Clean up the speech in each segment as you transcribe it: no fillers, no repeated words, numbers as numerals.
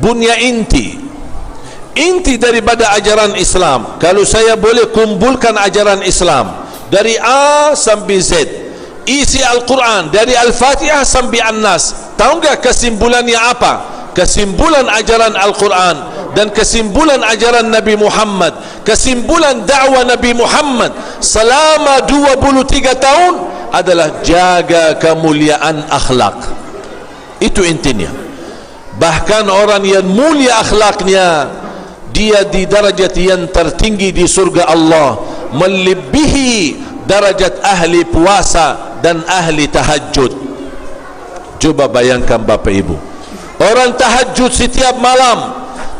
bunya inti daripada ajaran Islam. Kalau saya boleh kumpulkan ajaran Islam dari A sampai Z, isi Al-Quran dari Al-Fatihah sampai An-Nas, tahu enggak kesimpulannya apa? Kesimpulan ajaran Al-Quran dan kesimpulan ajaran Nabi Muhammad, kesimpulan dakwah Nabi Muhammad selama 23 tahun adalah jaga kemuliaan akhlak. Itu intinya. Bahkan orang yang mulia akhlaknya, dia di darajat yang tertinggi di surga Allah, melebihi darajat ahli puasa dan ahli tahajud. Coba bayangkan Bapak Ibu, orang tahajud setiap malam,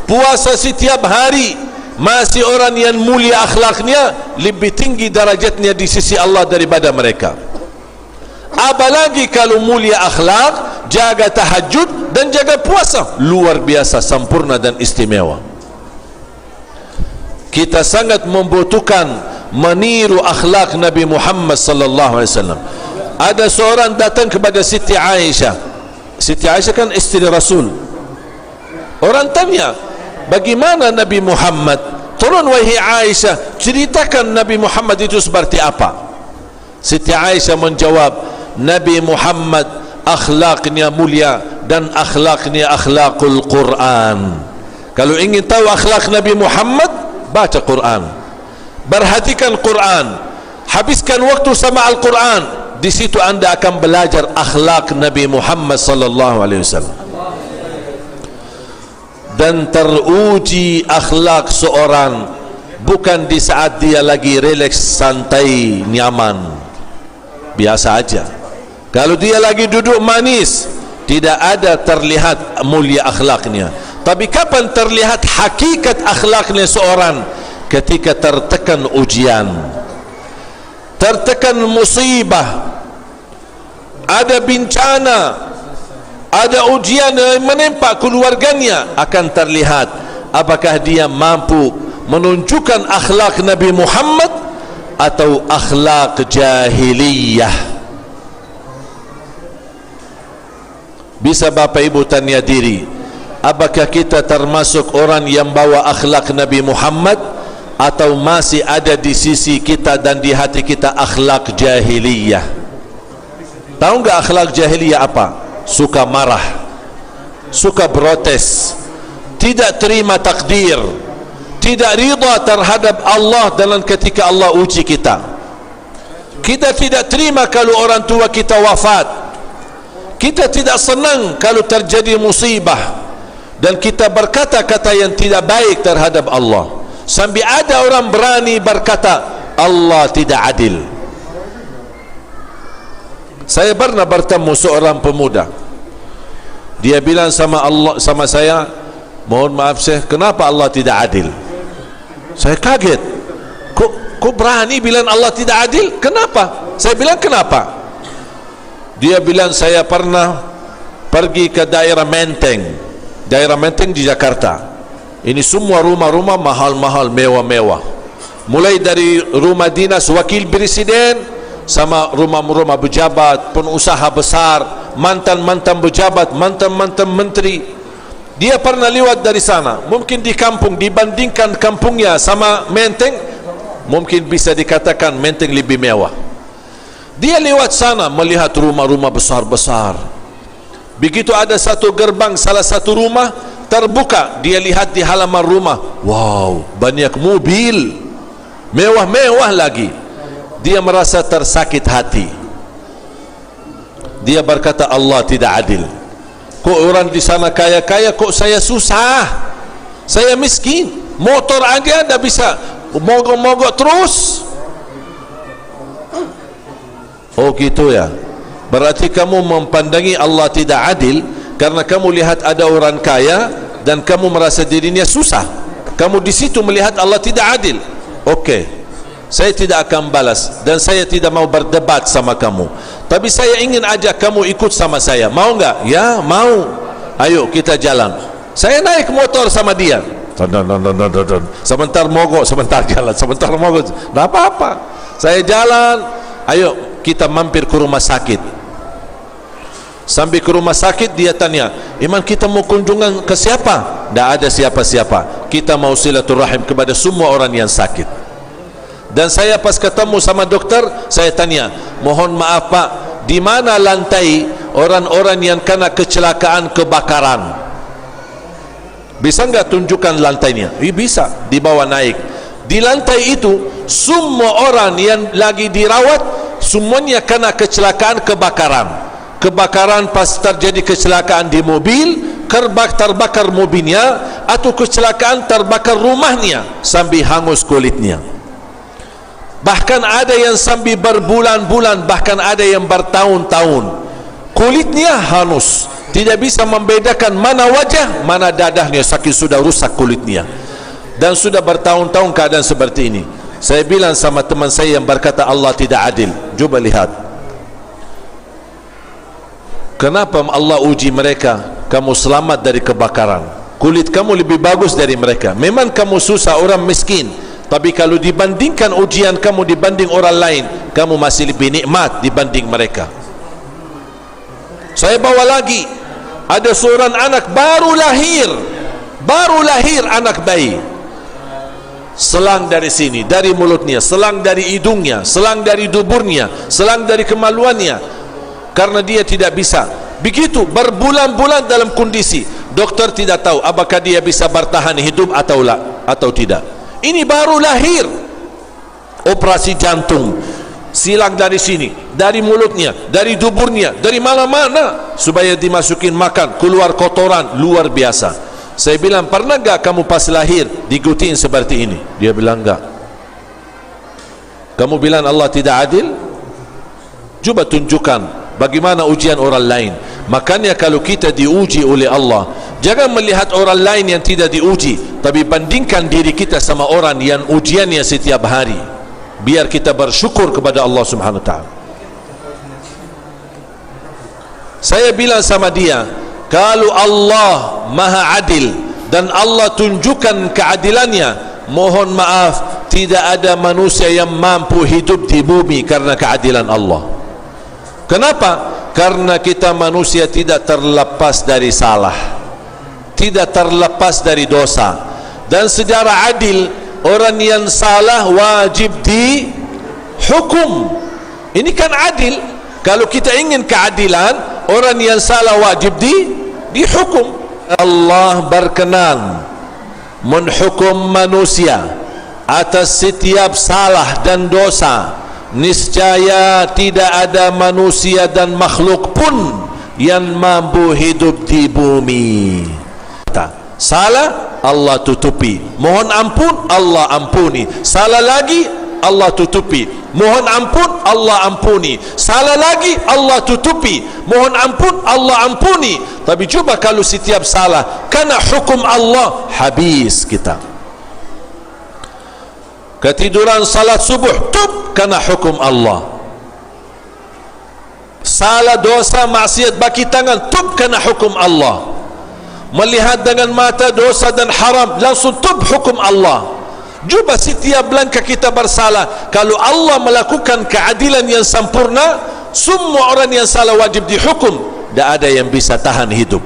puasa setiap hari, masih orang yang mulia akhlaknya lebih tinggi darajatnya di sisi Allah daripada mereka. Apalagi kalau mulia akhlak, jaga tahajud dan jaga puasa, luar biasa, sempurna dan istimewa. Kita sangat membutuhkan meniru akhlak Nabi Muhammad sallallahu alaihi wasallam. Ada seorang datang kepada Siti Aisyah. Siti Aisyah kan istri Rasul. Orang tanya, bagaimana Nabi Muhammad? Turun wahai Aisyah, ceritakan Nabi Muhammad itu seperti apa. Siti Aisyah menjawab, Nabi Muhammad akhlaknya mulia dan akhlaknya akhlakul Quran. Kalau ingin tahu akhlak Nabi Muhammad, baca Quran, perhatikan Quran, habiskan waktu sama Al-Quran. Di situ anda akan belajar akhlak Nabi Muhammad sallallahu alaihi wasallam. Dan teruji akhlak seorang bukan di saat dia lagi relax, santai, nyaman, biasa aja. Kalau dia lagi duduk manis, tidak ada terlihat mulia akhlaknya. Tapi kapan terlihat hakikat akhlaknya seorang? Ketika tertekan ujian, tertekan musibah, ada bencana, ada ujian yang menimpa keluarganya, akan terlihat apakah dia mampu menunjukkan akhlak Nabi Muhammad atau akhlak jahiliyah. Bisa Bapak Ibu tanya diri, apakah kita termasuk orang yang bawa akhlak Nabi Muhammad atau masih ada di sisi kita dan di hati kita akhlak jahiliyah? Tahu enggak akhlak jahiliyah apa? Suka marah, suka protes, tidak terima takdir, tidak rida terhadap Allah dalam ketika Allah uji kita. Kita tidak terima kalau orang tua kita wafat. Kita tidak senang kalau terjadi musibah, dan kita berkata-kata yang tidak baik terhadap Allah. Sampai ada orang berani berkata Allah tidak adil. Saya pernah bertemu seorang pemuda, dia bilang sama Allah, sama saya, mohon maaf Syekh, kenapa Allah tidak adil? Saya kaget, kok berani bilang Allah tidak adil? Kenapa? Saya bilang kenapa? Dia bilang, saya pernah pergi ke daerah Menteng di Jakarta. Ini semua rumah-rumah mahal-mahal, mewah-mewah, mulai dari rumah dinas wakil presiden sama rumah-rumah pejabat, pengusaha besar, mantan-mantan pejabat, mantan-mantan menteri. Dia pernah lewat dari sana. Mungkin di kampung, dibandingkan kampungnya sama Menteng, mungkin bisa dikatakan Menteng lebih mewah. Dia lewat sana melihat rumah-rumah besar-besar. Begitu ada satu gerbang salah satu rumah terbuka, dia lihat di halaman rumah, wow, banyak mobil, mewah-mewah lagi. Dia merasa tersakit hati. Dia berkata Allah tidak adil. Kok orang di sana kaya-kaya, kok saya susah, saya miskin, motor aja tidak bisa, mogok-mogok terus. Oh gitu ya, berarti kamu mempandangi Allah tidak adil karena kamu lihat ada orang kaya dan kamu merasa dirinya susah. Kamu di situ melihat Allah tidak adil. Oke, saya tidak akan balas dan saya tidak mau berdebat sama kamu, tapi saya ingin ajak kamu ikut sama saya. Mau enggak? Ya mau. Ayo kita jalan. Saya naik motor sama dia. Sebentar mogok, sebentar jalan, sebentar mogok, tidak apa-apa. Saya jalan. Ayo kita mampir ke rumah sakit. Sambil ke rumah sakit dia tanya, Iman kita mau kunjungan ke siapa? Tak ada siapa-siapa, kita mau silaturahim kepada semua orang yang sakit. Dan saya pas ketemu sama doktor, saya tanya, mohon maaf Pak, di mana lantai orang-orang yang kena kecelakaan kebakaran? Bisa enggak tunjukkan lantainya? Bisa, dibawa naik. Di lantai itu semua orang yang lagi dirawat semuanya kena kecelakaan kebakaran. Kebakaran pas terjadi kecelakaan di mobil, terbakar mobilnya, atau kecelakaan terbakar rumahnya sampai hangus kulitnya. Bahkan ada yang sampai berbulan-bulan, bahkan ada yang bertahun-tahun kulitnya hangus, tidak bisa membedakan mana wajah mana dadahnya, saking sudah rusak kulitnya. Dan sudah bertahun-tahun keadaan seperti ini. Saya bilang sama teman saya yang berkata Allah tidak adil, coba lihat, kenapa Allah uji mereka? Kamu selamat dari kebakaran, kulit kamu lebih bagus dari mereka. Memang kamu susah, orang miskin, tapi kalau dibandingkan ujian kamu dibanding orang lain, kamu masih lebih nikmat dibanding mereka. Saya bawa lagi, ada seorang anak baru lahir anak bayi, selang dari sini, dari mulutnya, selang dari hidungnya, selang dari duburnya, selang dari kemaluannya, karena dia tidak bisa. Begitu berbulan-bulan dalam kondisi dokter tidak tahu apakah dia bisa bertahan hidup atau tidak. Ini baru lahir, operasi jantung, silang dari sini, dari mulutnya, dari duburnya, dari mana-mana, supaya dimasukin makan, keluar kotoran luar biasa. Saya bilang, pernah enggak kamu pas lahir digutiin seperti ini? Dia bilang enggak. Kamu bilang Allah tidak adil? Coba tunjukkan bagaimana ujian orang lain. Makanya kalau kita diuji oleh Allah, jangan melihat orang lain yang tidak diuji, tapi bandingkan diri kita sama orang yang ujiannya setiap hari, biar kita bersyukur kepada Allah Subhanahu wa ta'ala. Saya bilang sama dia, kalau Allah maha adil dan Allah tunjukkan keadilannya, mohon maaf, tidak ada manusia yang mampu hidup di bumi karena keadilan Allah. Kenapa? Karena kita manusia tidak terlepas dari salah, tidak terlepas dari dosa. Dan secara adil, orang yang salah wajib dihukum. Ini kan adil. Kalau kita ingin keadilan, orang yang salah wajib dihukum. Allah berkenan menghukum manusia atas setiap salah dan dosa. Niscaya tidak ada manusia dan makhluk pun yang mampu hidup di bumi. Salah, Allah tutupi. Mohon ampun, Allah ampuni. Salah lagi, Allah tutupi. Mohon ampun, Allah ampuni. Salah lagi, Allah tutupi. Mohon ampun, Allah ampuni. Tapi coba kalau setiap salah kena hukum Allah, habis kita. Ketiduran salat subuh, tub, kena hukum Allah. Salah dosa maksiat baki tangan, tub, kena hukum Allah. Melihat dengan mata dosa dan haram, langsung tub, hukum Allah. Cuba setiap langkah kita bersalah, kalau Allah melakukan keadilan yang sempurna, semua orang yang salah wajib dihukum, tidak ada yang bisa tahan hidup.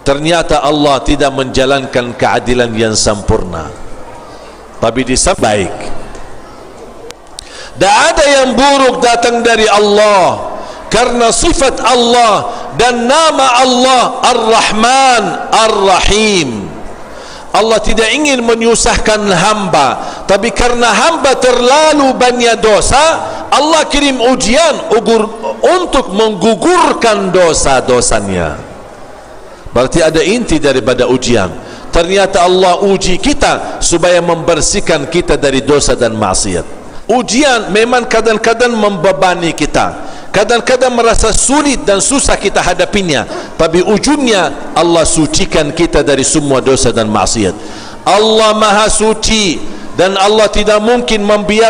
Ternyata Allah tidak menjalankan keadilan yang sempurna, tapi disebut baik. Tak ada yang buruk datang dari Allah, karena sifat Allah dan nama Allah Ar-Rahman Ar-Rahim. Allah tidak ingin menyusahkan hamba, tapi karena hamba terlalu banyak dosa, Allah kirim ujian untuk menggugurkan dosa-dosanya. Berarti ada inti daripada ujian. Ternyata Allah uji kita supaya membersihkan kita dari dosa dan maksiat. Ujian memang kadang-kadang membebani kita, kadang-kadang merasa sulit dan susah kita hadapinya, tapi ujungnya Allah sucikan kita dari semua dosa dan maksiat. Allah maha suci dan Allah tidak mungkin membiarkan